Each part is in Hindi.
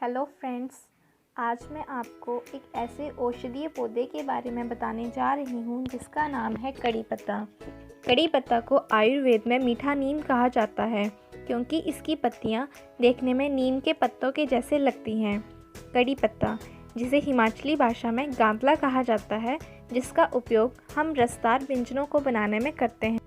हेलो फ्रेंड्स, आज मैं आपको एक ऐसे औषधीय पौधे के बारे में बताने जा रही हूँ जिसका नाम है कड़ी पत्ता। कड़ी पत्ता को आयुर्वेद में मीठा नीम कहा जाता है क्योंकि इसकी पत्तियाँ देखने में नीम के पत्तों के जैसे लगती हैं। कड़ी पत्ता, जिसे हिमाचली भाषा में गांतला कहा जाता है, जिसका उपयोग हम रसदार व्यंजनों को बनाने में करते हैं।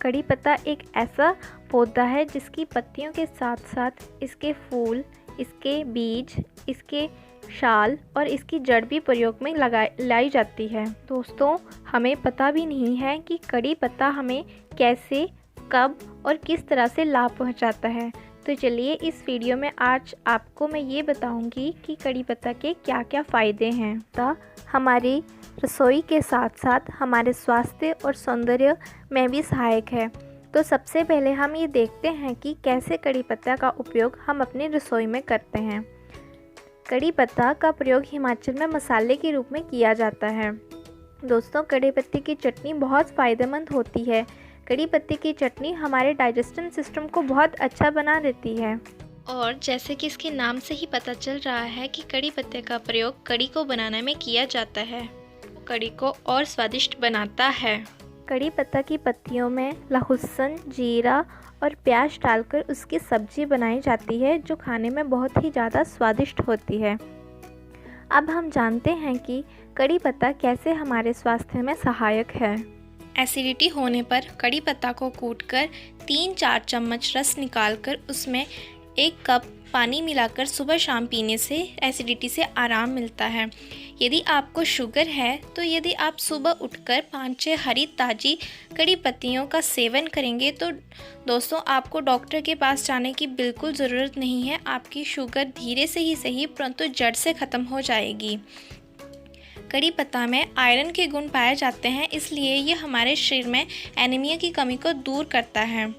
कड़ी पत्ता एक ऐसा पौधा है जिसकी पत्तियों के साथ साथ इसके फूल, इसके बीज, इसके शाल और इसकी जड़ भी प्रयोग में लाई जाती है। दोस्तों, हमें पता भी नहीं है कि कड़ी पत्ता हमें कैसे, कब और किस तरह से लाभ पहुंचाता है। तो चलिए इस वीडियो में आज आपको मैं ये बताऊंगी कि कड़ी पत्ता के क्या क्या फ़ायदे हैं। तो हमारी रसोई के साथ साथ हमारे स्वास्थ्य और सौंदर्य में भी सहायक है। तो सबसे पहले हम ये देखते हैं कि कैसे कड़ी पत्ता का उपयोग हम अपनी रसोई में करते हैं। कड़ी पत्ता का प्रयोग हिमाचल में मसाले के रूप में किया जाता है। दोस्तों, कड़ी पत्ते की चटनी बहुत फ़ायदेमंद होती है। कड़ी पत्ते की चटनी हमारे डाइजेशन सिस्टम को बहुत अच्छा बना देती है। और जैसे कि इसके नाम से ही पता चल रहा है कि कड़ी पत्ते का प्रयोग कड़ी को बनाने में किया जाता है, कड़ी को और स्वादिष्ट बनाता है। कड़ी पत्ता की पत्तियों में लहसुन, जीरा और प्याज डालकर उसकी सब्जी बनाई जाती है जो खाने में बहुत ही ज़्यादा स्वादिष्ट होती है। अब हम जानते हैं कि कड़ी पत्ता कैसे हमारे स्वास्थ्य में सहायक है। एसिडिटी होने पर कड़ी पत्ता को कूटकर 3-4 चम्मच रस निकालकर उसमें 1 कप पानी मिलाकर सुबह शाम पीने से एसिडिटी से आराम मिलता है। यदि आपको शुगर है तो यदि आप सुबह उठकर 5-6 हरी ताज़ी कड़ी पत्तियों का सेवन करेंगे तो दोस्तों आपको डॉक्टर के पास जाने की बिल्कुल ज़रूरत नहीं है। आपकी शुगर धीरे से ही सही परंतु जड़ से ख़त्म हो जाएगी। कड़ी पत्ता में आयरन के गुण पाए जाते हैं, इसलिए ये हमारे शरीर में एनीमिया की कमी को दूर करता है।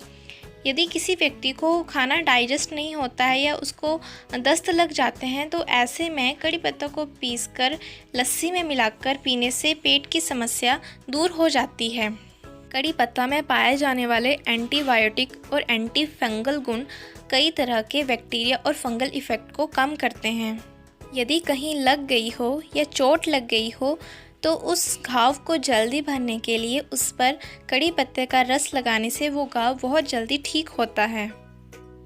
यदि किसी व्यक्ति को खाना डाइजेस्ट नहीं होता है या उसको दस्त लग जाते हैं तो ऐसे में कड़ी पत्ता को पीसकर लस्सी में मिलाकर पीने से पेट की समस्या दूर हो जाती है। कड़ी पत्ता में पाए जाने वाले एंटीबायोटिक और एंटी फंगल गुण कई तरह के बैक्टीरिया और फंगल इफ़ेक्ट को कम करते हैं। यदि कहीं लग गई हो या चोट लग गई हो तो उस घाव को जल्दी भरने के लिए उस पर कड़ी पत्ते का रस लगाने से वो घाव बहुत जल्दी ठीक होता है।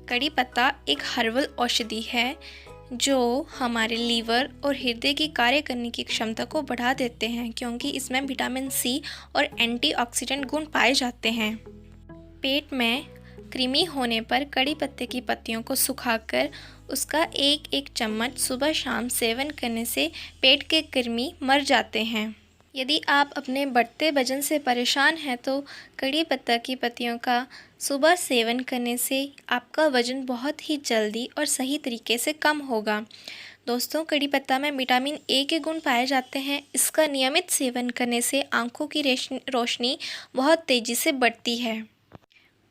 कड़ी पत्ता एक हर्बल औषधि है जो हमारे लीवर और हृदय की कार्य करने की क्षमता को बढ़ा देते हैं क्योंकि इसमें विटामिन सी और एंटीऑक्सीडेंट गुण पाए जाते हैं। पेट में कृमि होने पर कड़ी पत्ते की पत्तियों को सुखाकर उसका 1-1 चम्मच सुबह शाम सेवन करने से पेट के कृमि मर जाते हैं। यदि आप अपने बढ़ते वजन से परेशान हैं तो कड़ी पत्ता की पत्तियों का सुबह सेवन करने से आपका वजन बहुत ही जल्दी और सही तरीके से कम होगा। दोस्तों, कड़ी पत्ता में विटामिन ए के गुण पाए जाते हैं। इसका नियमित सेवन करने से आँखों की रोशनी बहुत तेज़ी से बढ़ती है।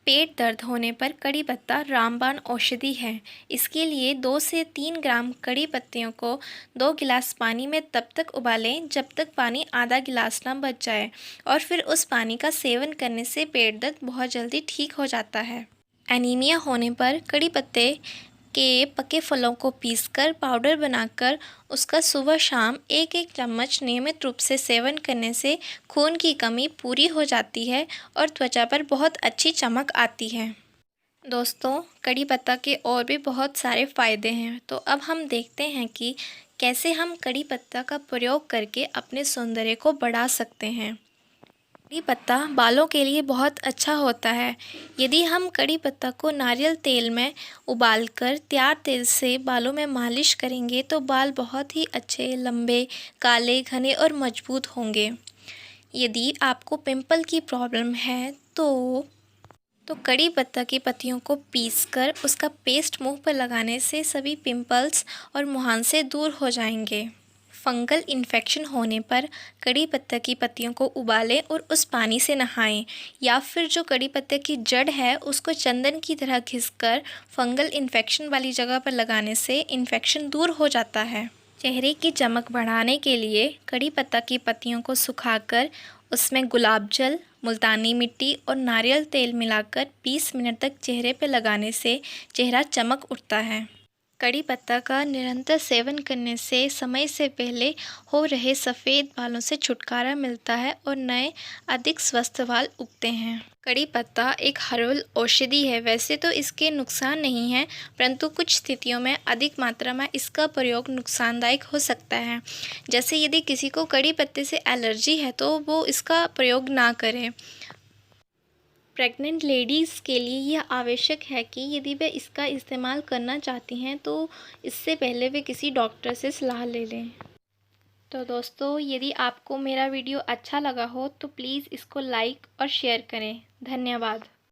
पेट दर्द होने पर कड़ी पत्ता रामबाण औषधि है। इसके लिए 2 से 3 ग्राम कड़ी पत्तियों को 2 गिलास पानी में तब तक उबालें जब तक पानी आधा गिलास ना बच जाए और फिर उस पानी का सेवन करने से पेट दर्द बहुत जल्दी ठीक हो जाता है। एनीमिया होने पर कड़ी पत्ते के पके फलों को पीसकर पाउडर बनाकर उसका सुबह शाम 1-1 चम्मच नियमित रूप से सेवन करने से खून की कमी पूरी हो जाती है और त्वचा पर बहुत अच्छी चमक आती है। दोस्तों, कड़ी पत्ता के और भी बहुत सारे फ़ायदे हैं। तो अब हम देखते हैं कि कैसे हम कड़ी पत्ता का प्रयोग करके अपने सौंदर्य को बढ़ा सकते हैं। कड़ी पत्ता बालों के लिए बहुत अच्छा होता है। यदि हम कड़ी पत्ता को नारियल तेल में उबालकर तैयार तेल से बालों में मालिश करेंगे तो बाल बहुत ही अच्छे, लंबे, काले, घने और मजबूत होंगे। यदि आपको पिंपल की प्रॉब्लम है तो कड़ी पत्ता की पत्तियों को पीसकर उसका पेस्ट मुंह पर लगाने से सभी पिंपल्स और मुहांसे दूर हो जाएंगे। फंगल इन्फेक्शन होने पर कड़ी पत्ता की पत्तियों को उबालें और उस पानी से नहाएं या फिर जो कड़ी पत्ते की जड़ है उसको चंदन की तरह घिसकर फंगल इन्फेक्शन वाली जगह पर लगाने से इन्फेक्शन दूर हो जाता है। चेहरे की चमक बढ़ाने के लिए कड़ी पत्ता की पत्तियों को सुखाकर उसमें गुलाब जल, मुल्तानी मिट्टी और नारियल तेल मिलाकर 20 मिनट तक चेहरे पर लगाने से चेहरा चमक उठता है। कड़ी पत्ता का निरंतर सेवन करने से समय से पहले हो रहे सफ़ेद बालों से छुटकारा मिलता है और नए अधिक स्वस्थ बाल उगते हैं। कड़ी पत्ता एक हर्बल औषधि है। वैसे तो इसके नुकसान नहीं हैं, परंतु कुछ स्थितियों में अधिक मात्रा में इसका प्रयोग नुकसानदायक हो सकता है। जैसे यदि किसी को कड़ी पत्ते से एलर्जी है तो वो इसका प्रयोग ना करें। प्रेग्नेंट लेडीज़ के लिए यह आवश्यक है कि यदि वे इसका इस्तेमाल करना चाहती हैं तो इससे पहले वे किसी डॉक्टर से सलाह ले लें। तो दोस्तों, यदि आपको मेरा वीडियो अच्छा लगा हो तो प्लीज़ इसको लाइक और शेयर करें। धन्यवाद।